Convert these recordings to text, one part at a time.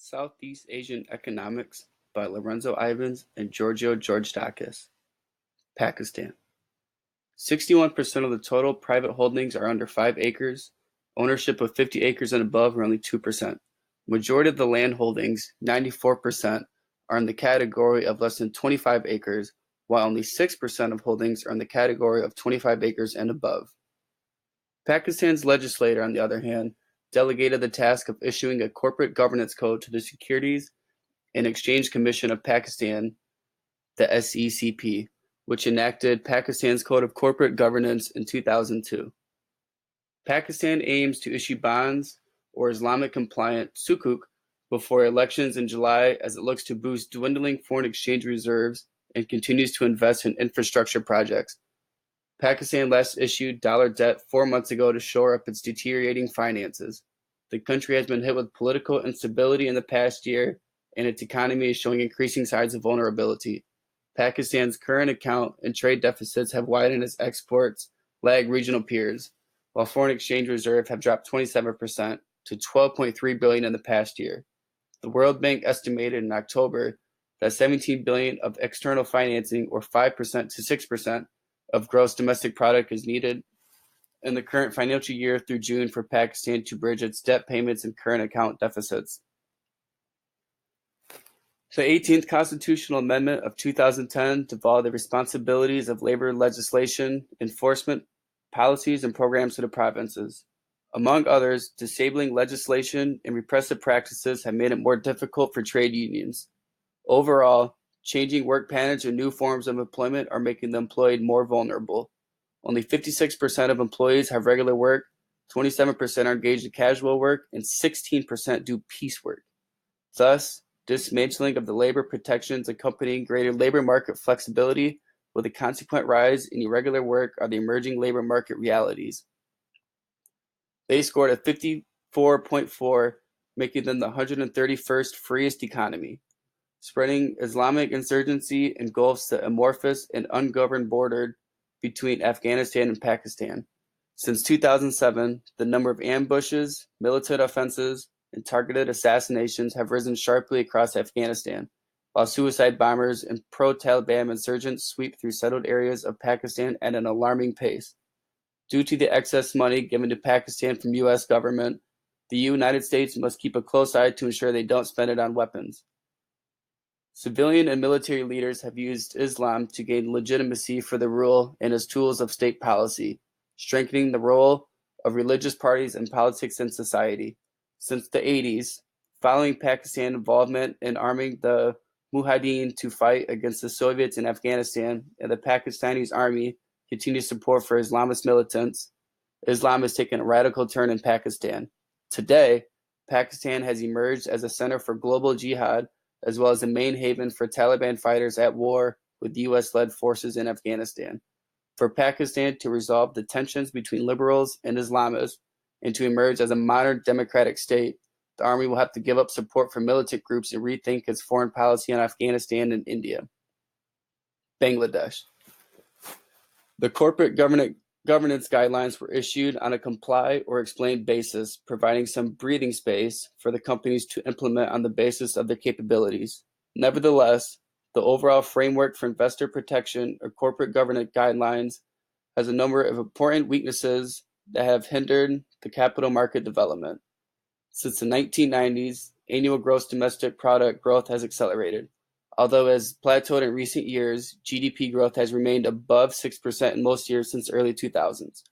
Southeast Asian Economics by Lorenzo Ivins and Giorgio Georgakis. Pakistan. 61% of the total private holdings are under 5 acres. Ownership of 50 acres and above are only 2%. Majority of the land holdings, 94%, are in the category of less than 25 acres, while only 6% of holdings are in the category of 25 acres and above. Pakistan's legislature, on the other hand, delegated the task of issuing a corporate governance code to the Securities and Exchange Commission of Pakistan, the SECP, which enacted Pakistan's Code of Corporate Governance in 2002. Pakistan aims to issue bonds or Islamic-compliant sukuk before elections in July as it looks to boost dwindling foreign exchange reserves and continues to invest in infrastructure projects. Pakistan last issued dollar debt 4 months ago to shore up its deteriorating finances. The country has been hit with political instability in the past year, and its economy is showing increasing signs of vulnerability. Pakistan's current account and trade deficits have widened as exports lag regional peers, while foreign exchange reserves have dropped 27% to $12.3 billion in the past year. The World Bank estimated in October that $17 billion of external financing, or 5% to 6%, of gross domestic product is needed in the current financial year through June for Pakistan to bridge its debt payments and current account deficits. The 18th Constitutional Amendment of 2010 devolved the responsibilities of labor legislation, enforcement, policies, and programs to the provinces. Among others, disabling legislation and repressive practices have made it more difficult for trade unions. Overall, changing work patterns and new forms of employment are making the employed more vulnerable. Only 56% of employees have regular work, 27% are engaged in casual work, and 16% do piecework. Thus, dismantling of the labor protections accompanying greater labor market flexibility with a consequent rise in irregular work are the emerging labor market realities. They scored a 54.4, making them the 131st freest economy. Spreading Islamic insurgency engulfs the amorphous and ungoverned border between Afghanistan and Pakistan. Since 2007, the number of ambushes, militant offenses, and targeted assassinations have risen sharply across Afghanistan, while suicide bombers and pro-Taliban insurgents sweep through settled areas of Pakistan at an alarming pace. Due to the excess money given to Pakistan from U.S. government, the United States must keep a close eye to ensure they don't spend it on weapons. Civilian and military leaders have used Islam to gain legitimacy for the rule and as tools of state policy, strengthening the role of religious parties and politics in society. Since the 80s, following Pakistan's involvement in arming the Mujahideen to fight against the Soviets in Afghanistan, and the Pakistani army continues support for Islamist militants, Islam has taken a radical turn in Pakistan. Today, Pakistan has emerged as a center for global jihad, as well as a main haven for Taliban fighters at war with U.S.-led forces in Afghanistan. For Pakistan to resolve the tensions between liberals and Islamists and to emerge as a modern democratic state, the army will have to give up support for militant groups and rethink its foreign policy on Afghanistan and India. Bangladesh. The corporate governance guidelines were issued on a comply or explain basis, providing some breathing space for the companies to implement on the basis of their capabilities. Nevertheless, the overall framework for investor protection or corporate governance guidelines has a number of important weaknesses that have hindered the capital market development. Since the 1990s, annual gross domestic product growth has accelerated. Although it has plateaued in recent years, GDP growth has remained above 6% in most years since the early 2000s.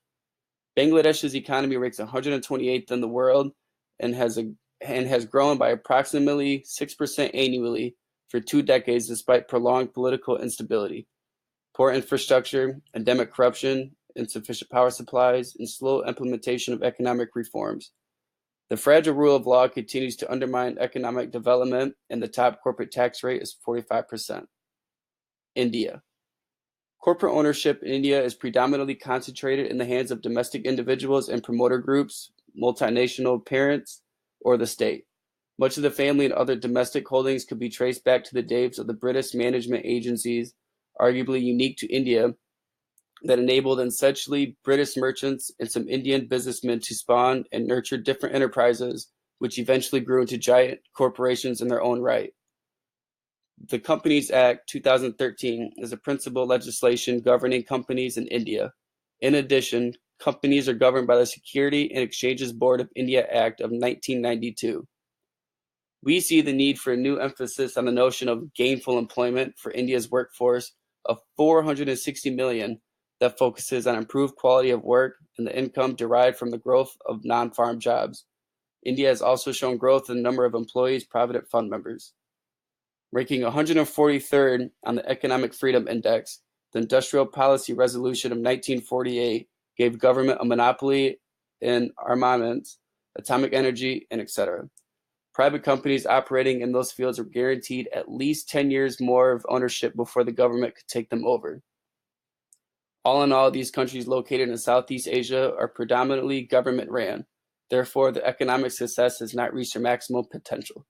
Bangladesh's economy ranks 128th in the world and has grown by approximately 6% annually for 2 decades despite prolonged political instability, poor infrastructure, endemic corruption, insufficient power supplies, and slow implementation of economic reforms. The fragile rule of law continues to undermine economic development, and the top corporate tax rate is 45%. India. Corporate ownership in India is predominantly concentrated in the hands of domestic individuals and promoter groups, multinational parents, or the state. Much of the family and other domestic holdings could be traced back to the days of the British management agencies, arguably unique to India, that enabled essentially British merchants and some Indian businessmen to spawn and nurture different enterprises which eventually grew into giant corporations in their own right. The Companies Act 2013 is a principal legislation governing companies in India. In addition, companies are governed by the Security and Exchanges Board of India Act of 1992. We see the need for a new emphasis on the notion of gainful employment for India's workforce of 460 million that focuses on improved quality of work and the income derived from the growth of non-farm jobs. India has also shown growth in the number of employees provident fund members. Ranking 143rd on the Economic Freedom Index, the Industrial Policy Resolution of 1948 gave government a monopoly in armaments, atomic energy, and etc. Private companies operating in those fields were guaranteed at least 10 years more of ownership before the government could take them over. All in all, these countries located in Southeast Asia are predominantly government-ran. Therefore, the economic success has not reached their maximum potential.